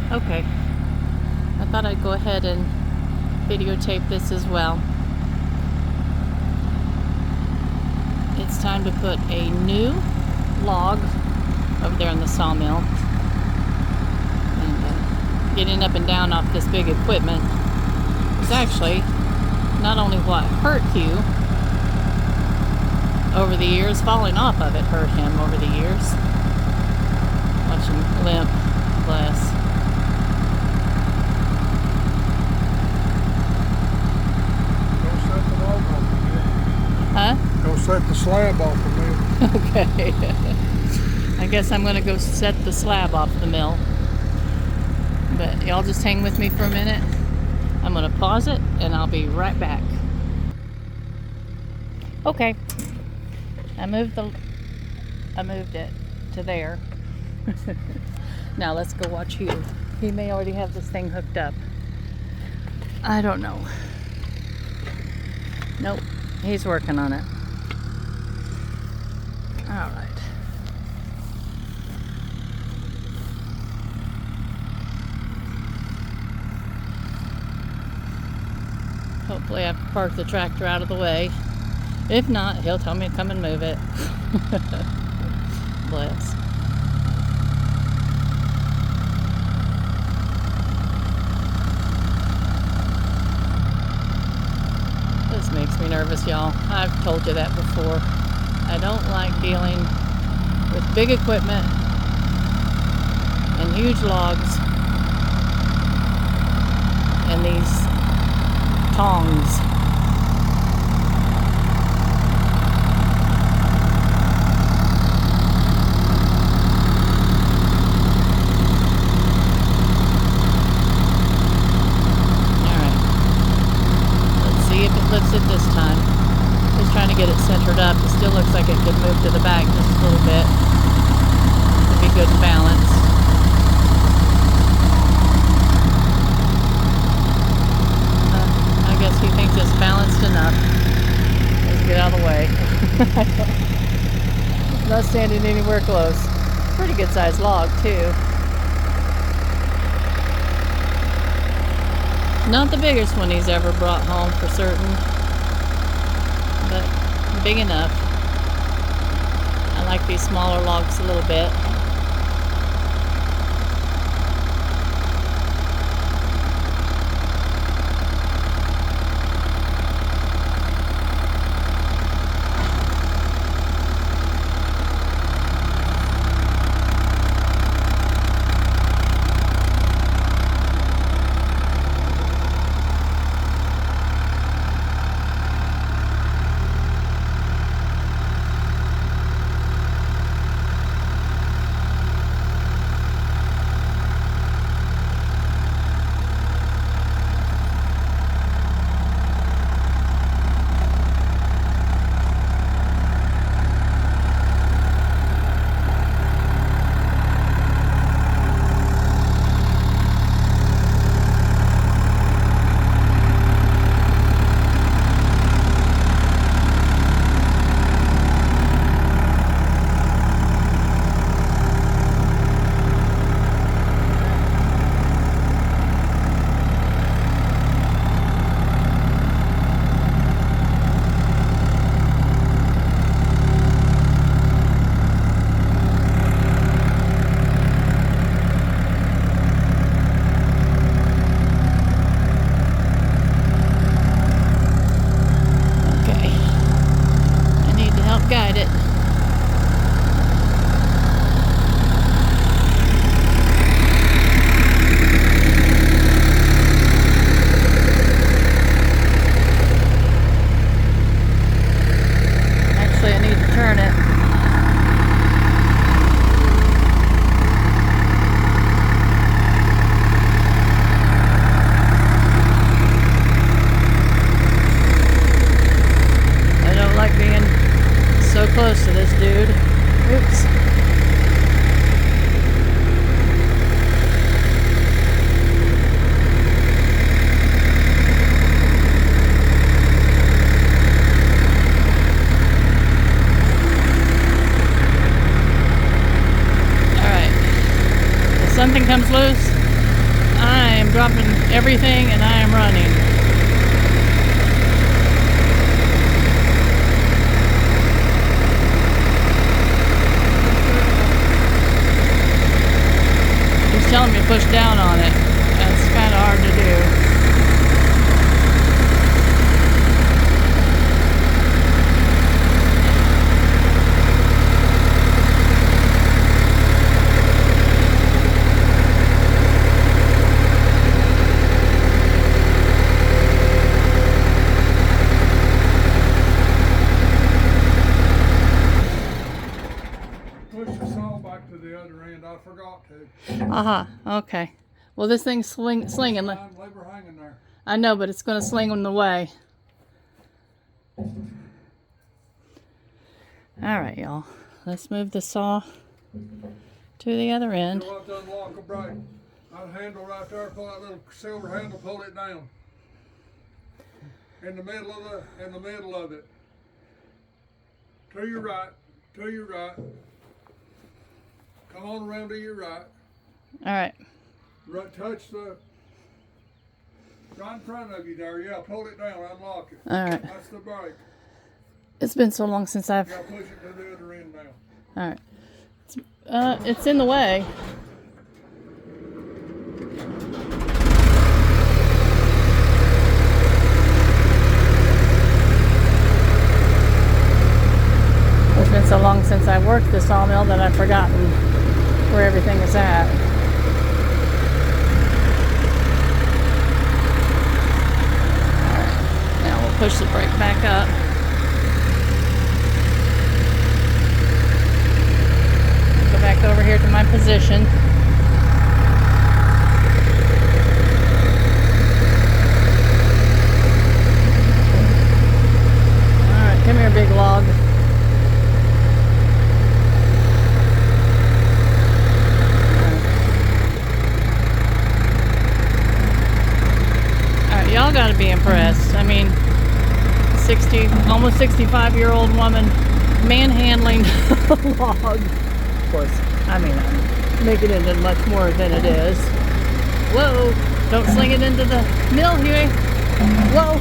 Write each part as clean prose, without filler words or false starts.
Okay, I thought I'd go ahead and videotape this as well. It's time to put a new log over there in the sawmill. And getting up and down off this big equipment is actually not only what hurt Hugh over the years, falling off of it hurt him over the years. Watch him limp, bless. Huh? Go set the slab off the mill. Okay. I guess I'm gonna go set the slab off the mill. But y'all just hang with me for a minute. I'm gonna pause it and I'll be right back. Okay. I moved it to there. Now let's go watch Hugh. He may already have this thing hooked up. I don't know. Nope. He's working on it. All right. Hopefully I've parked the tractor out of the way. If not, he'll tell me to come and move it. Bless. This makes me nervous, y'all. I've told you that before. I don't like dealing with big equipment and huge logs and these tongs. Lifts it this time. Just trying to get it centered up. It still looks like it could move to the back just a little bit to be good and balanced. I guess he thinks it's balanced enough. Let's get out of the way. Not standing anywhere close. Pretty good sized log too. Not the biggest one he's ever brought home for certain, but big enough. I like these smaller logs a little bit. Guide it. Actually, I need to turn it. I don't like being so close to this dude. Oops. All right. If something comes loose, I am dropping everything and I am running. He's telling me to push down on it. That's kind of hard to do. Push the saw back to the other end. I forgot to. Okay. Well, this thing's slinging. Leave her hanging there. I know, but it's going to sling on the way. All right, y'all. Let's move the saw to the other end. You'll have to unlock a brake. That handle right there, pull that little silver handle, pull it down. In the middle of it. To your right. To your right. Come on around to your right. All right. Right, touch the right in front of you there. Yeah, pull it down, unlock it. All right. That's the brake. It's been so long since I've... Yeah, push it to the other end now. All right. It's in the way. It's been so long since I worked the sawmill that I've forgotten where everything is at. Alright, now we'll push the brake back up. Go back over here to my position. Alright, come here, big log. Y'all gotta be impressed. I mean, almost 65-year-old woman manhandling a log. Of course, I mean, I'm making it into much more than it is. Whoa, don't sling it into the mill, Huey. Whoa.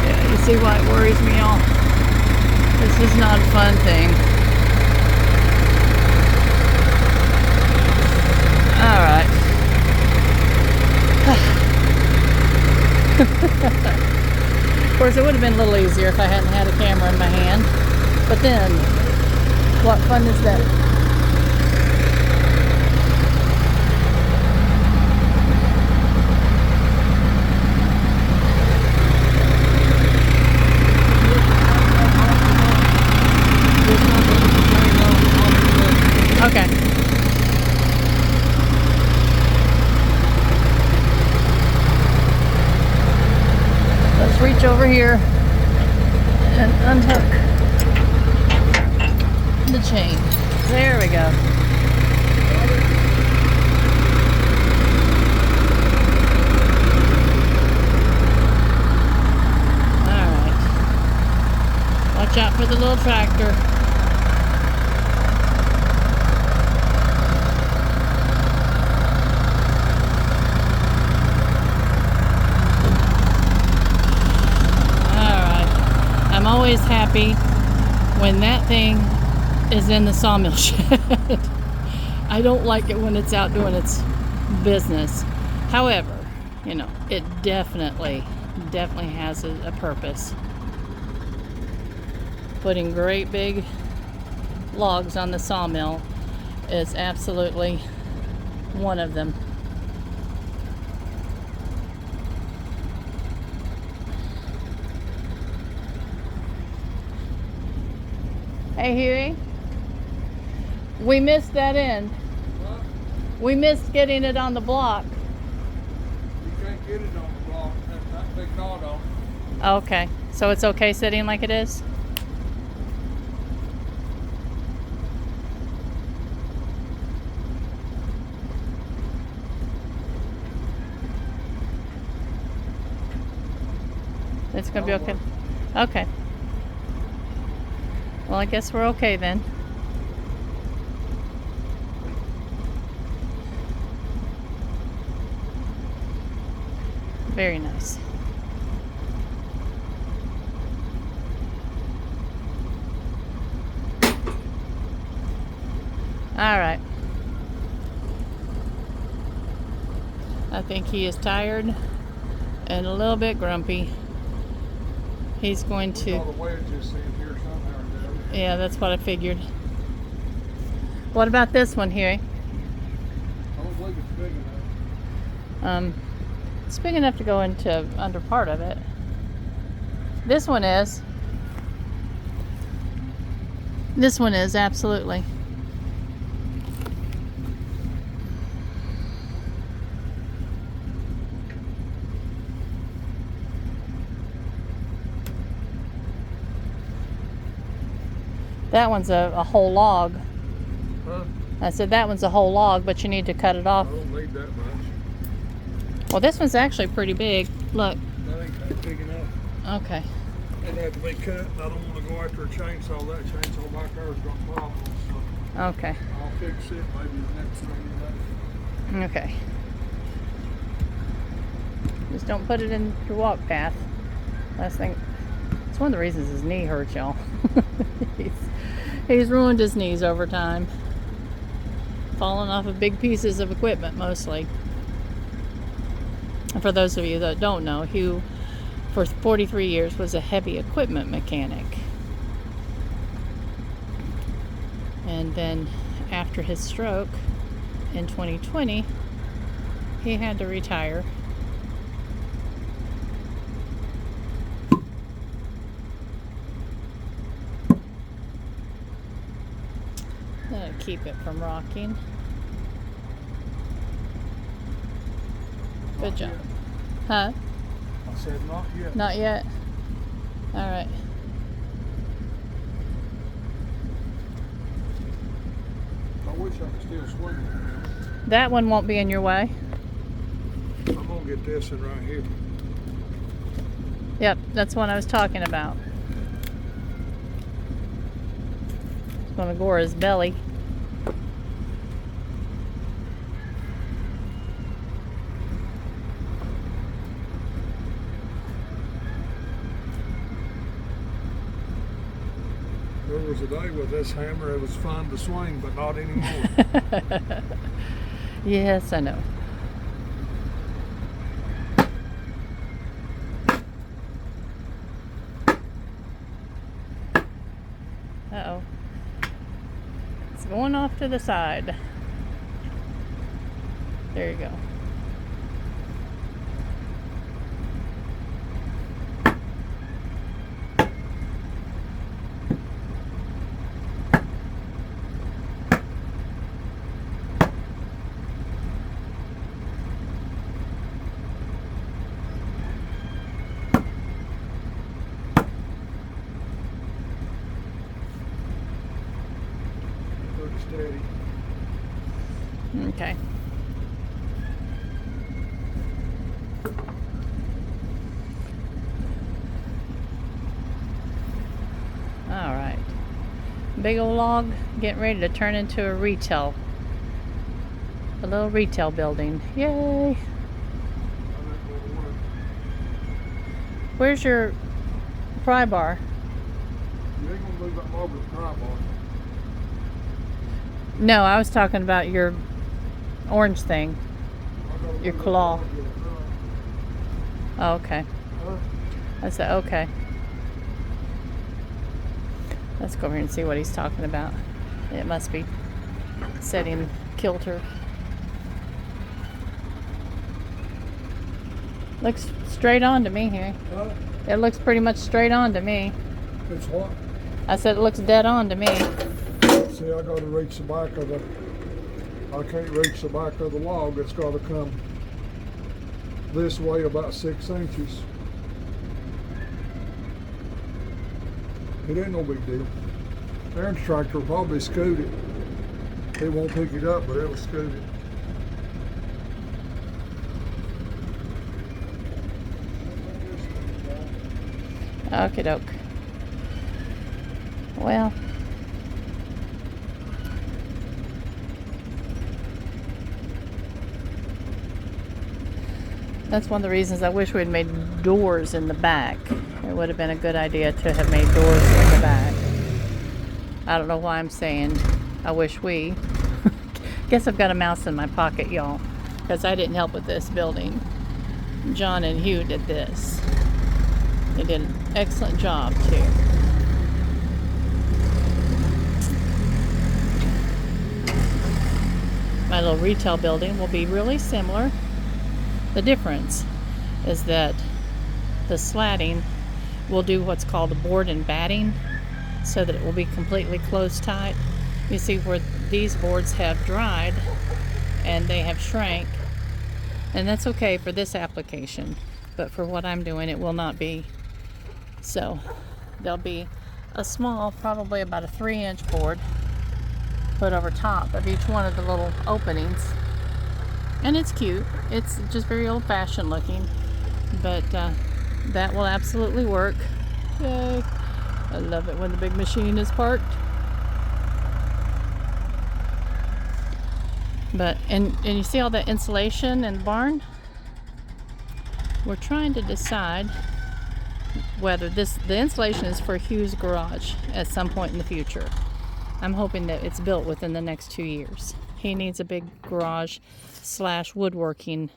Yeah, you see why it worries me all. This is not a fun thing. Alright. Of course, it would have been a little easier if I hadn't had a camera in my hand. But then, what fun is that? Okay. Let's reach over here and unhook the chain. There we go. Alright. Watch out for the little tractor. I'm always happy when that thing is in the sawmill shed. I don't like it when it's out doing its business. However, you know, it definitely has a purpose. Putting great big logs on the sawmill is absolutely one of them. Hey Huey, we missed that end. What? We missed getting it on the block. You can't get it on the block. That's that big knot on it. Okay, so it's okay sitting like it is? It's gonna be okay? Okay. Well, I guess we're okay then. Very nice. All right. I think he is tired and a little bit grumpy. He's going to... All the wedges in here somehow or the other. Yeah, that's what I figured. What about this one here? I don't believe it's big enough. It's big enough to go into under part of it. This one is. This one is, absolutely. That one's a whole log. Huh? I said that one's a whole log, but you need to cut it off. I don't need that much. Well, this one's actually pretty big. Look. That ain't that big enough. Okay. It'd have to be cut. I don't want to go after a chainsaw. That chainsaw back there's got problems. So Okay. I'll fix it maybe the next thing. Okay. Just don't put it in your walk path. Last thing. It's one of the reasons his knee hurts, y'all. He's ruined his knees over time. Falling off of big pieces of equipment, mostly. And for those of you that don't know, Hugh, for 43 years, was a heavy equipment mechanic. And then after his stroke in 2020, he had to retire. That'll keep it from rocking. Good job. Huh? I said not yet. Not yet? Alright. I wish I could still swing it. That one won't be in your way. I'm gonna get this in right here. Yep, that's what I was talking about. It's gonna gore his belly. There was a day with this hammer, it was fun to swing, but not anymore. Yes, I know. Uh-oh. It's going off to the side. There you go. Pretty steady. Okay. All right. Big old log getting ready to turn into a little retail building. Yay! Where's your pry bar? You ain't gonna leave that Margaret pry bar. No, I was talking about your orange thing. Your claw. Oh, okay. I said, okay. Let's go over here and see what he's talking about. It must be setting kilter. Looks straight on to me here. Huh? It looks pretty much straight on to me. It's what? I said it looks dead on to me. See, I gotta reach the back of the, I can't reach the back of the log. It's gotta come this way about 6 inches. It ain't no big deal. Aaron's tractor will probably scoot it. It won't pick it up, but it'll scoot it. Okie doke. Well. That's one of the reasons I wish we'd made doors in the back. It would have been a good idea to have made doors in the back. I don't know why I'm saying I wish we. Guess I've got a mouse in my pocket, y'all, because I didn't help with this building. John and Hugh did this. They did an excellent job too. My little retail building will be really similar. The difference is that the slatting will do what's called a board and batting, so that it will be completely closed tight. You see where these boards have dried and they have shrank, and that's okay for this application, but for what I'm doing it will not be. So there'll be a small, probably about a 3-inch board put over top of each one of the little openings. And it's cute. It's just very old-fashioned looking, but that will absolutely work. Yay. I love it when the big machine is parked. But, and you see all that insulation in the barn? We're trying to decide whether the insulation is for Hugh's garage at some point in the future. I'm hoping that it's built within the next 2 years. He needs a big garage / woodworking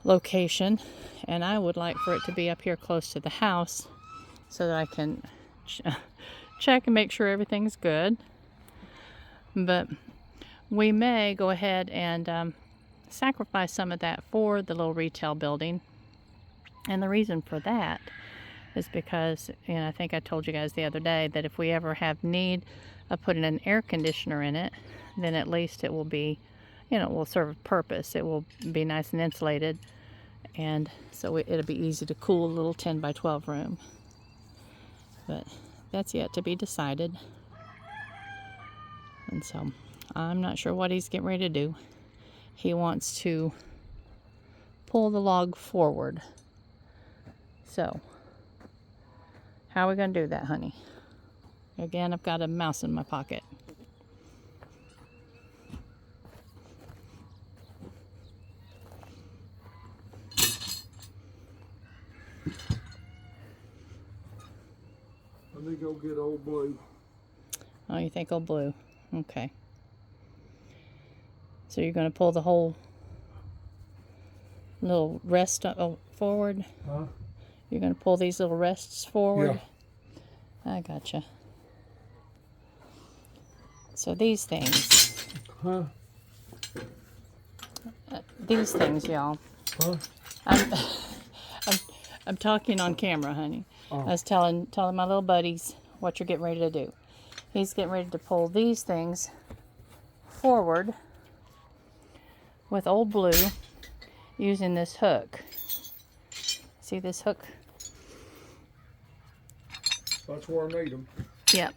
location, and I would like for it to be up here close to the house so that I can check and make sure everything's good. But we may go ahead and sacrifice some of that for the little retail building. And the reason for that is because, I think I told you guys the other day that if we ever have need of putting an air conditioner in it, then at least it will be, it will serve a purpose. It will be nice and insulated, and so it'll be easy to cool a little 10 by 12 room. But that's yet to be decided. And so I'm not sure what he's getting ready to do. He wants to pull the log forward. So how are we going to do that, honey? Again, I've got a mouse in my pocket. Let me go get old Blue. Oh, you think old Blue? Okay. So you're going to pull the whole little rest forward? Huh? You're going to pull these little rests forward? Yeah. I gotcha. So these things. Huh? These things, y'all. Huh? I'm talking on camera, honey. Oh. I was telling my little buddies what you're getting ready to do. He's getting ready to pull these things forward with old Blue using this hook. See this hook? That's where I need them. Yep.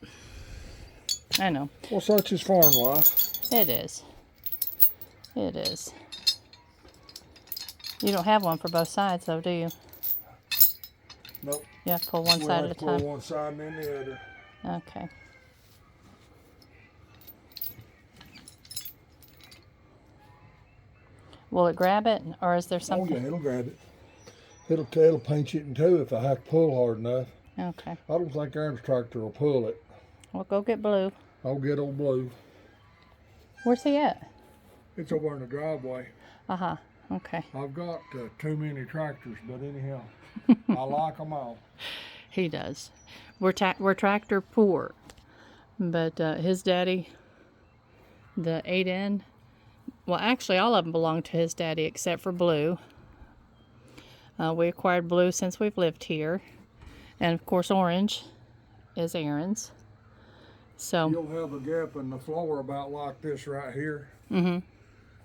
I know. Well, such is farm life. It is. It is. You don't have one for both sides, though, do you? Nope. You have to pull one side at a pull time. one side and then the other. Okay. Will it grab it, or is there something? Oh yeah, it'll grab it. It'll pinch it in two if I have to pull hard enough. Okay. I don't think Aaron's tractor will pull it. Well, go get Blue. I'll get old Blue. Where's he at? It's over in the driveway. Uh-huh. Okay. I've got too many tractors, but anyhow, I like them all. He does. We're tractor poor, but his daddy, the 8N, well, actually all of them belong to his daddy except for Blue. We acquired Blue since we've lived here, and of course Orange is Aaron's. So You'll have a gap in the floor about like this right here. Mm-hmm.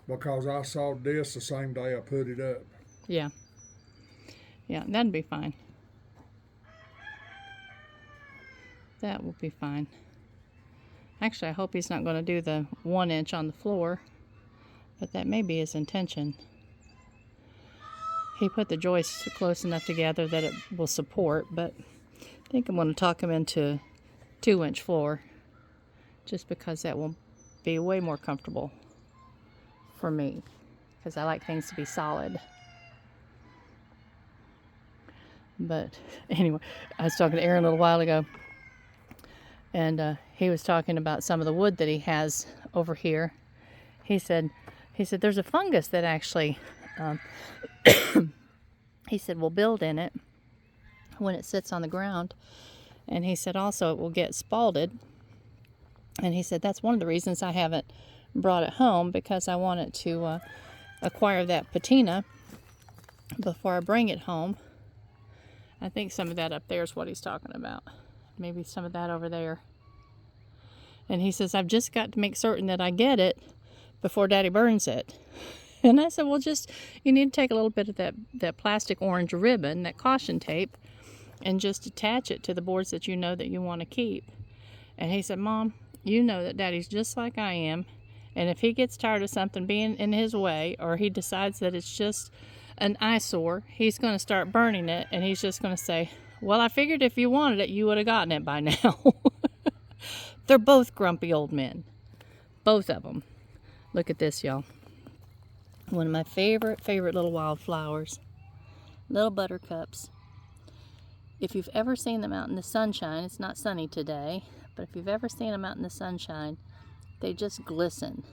Because I sawed this the same day I put it up. Yeah. Yeah, that'd be fine. That will be fine. Actually, I hope he's not going to do the 1 inch on the floor, but that may be his intention. He put the joists close enough together that it will support, but I think I'm going to talk him into 2-inch floor, just because that will be way more comfortable for me, because I like things to be solid. But anyway, I was talking to Aaron a little while ago, and he was talking about some of the wood that he has over here. He said there's a fungus that actually, he said, will build in it when it sits on the ground. And he said also it will get spalted. And he said that's one of the reasons I haven't brought it home, because I wanted to acquire that patina before I bring it home. I think some of that up there is what he's talking about. Maybe some of that over there. And he says, I've just got to make certain that I get it before Daddy burns it. And I said, well, you need to take a little bit of that plastic orange ribbon, that caution tape, and just attach it to the boards that you know that you want to keep. And he said, Mom, you know that Daddy's just like I am. And if he gets tired of something being in his way, or he decides that it's just an eyesore, he's going to start burning it, and he's just going to say, well, I figured if you wanted it, you would have gotten it by now. They're both grumpy old men. Both of them. Look at this, y'all. One of my favorite little wildflowers. Little buttercups. If you've ever seen them out in the sunshine, it's not sunny today, but if you've ever seen them out in the sunshine, they just glisten.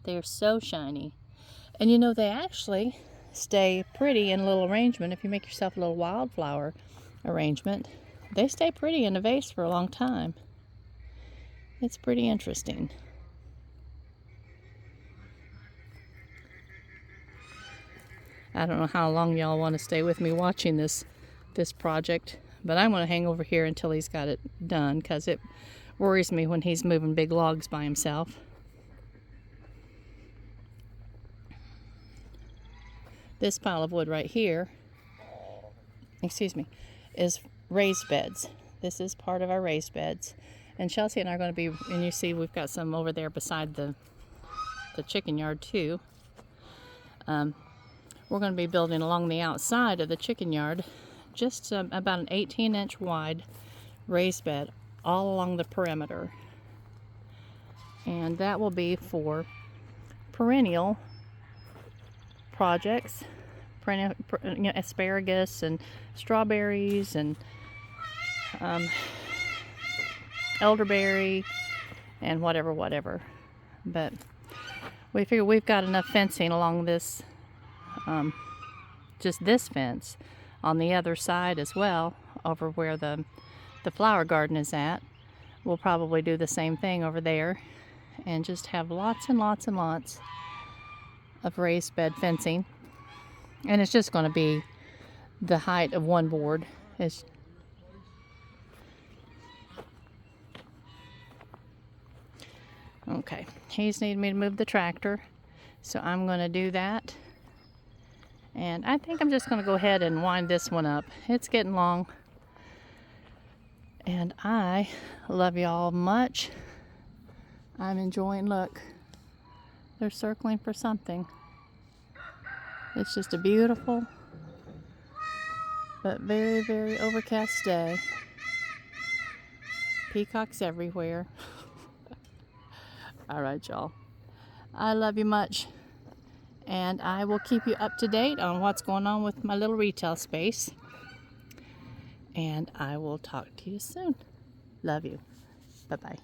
They are so shiny. And you know, they actually stay pretty in a little arrangement. If you make yourself a little wildflower arrangement, they stay pretty in a vase for a long time. It's pretty interesting. I don't know how long y'all want to stay with me watching this project, but I'm going to hang over here until he's got it done, because it worries me when he's moving big logs by himself. This pile of wood right here, is raised beds. This is part of our raised beds. And Chelsea and I are going to be, and you see we've got some over there beside the chicken yard too. We're going to be building along the outside of the chicken yard, just about an 18-inch wide raised bed all along the perimeter. And that will be for perennial projects, asparagus and strawberries and elderberry and whatever. But we figure we've got enough fencing along this, just this fence on the other side as well, over where the flower garden is at. We'll probably do the same thing over there and just have lots and lots and lots of raised bed fencing. And it's just going to be the height of one board. Okay, he's needing me to move the tractor, so I'm going to do that. And I think I'm just going to go ahead and wind this one up. It's getting long. And I love y'all much. I'm enjoying, look, they're circling for something. It's just a beautiful but very, very overcast day. Peacocks everywhere. All right, y'all. I love you much. And I will keep you up to date on what's going on with my little retail space. And I will talk to you soon. Love you. Bye-bye.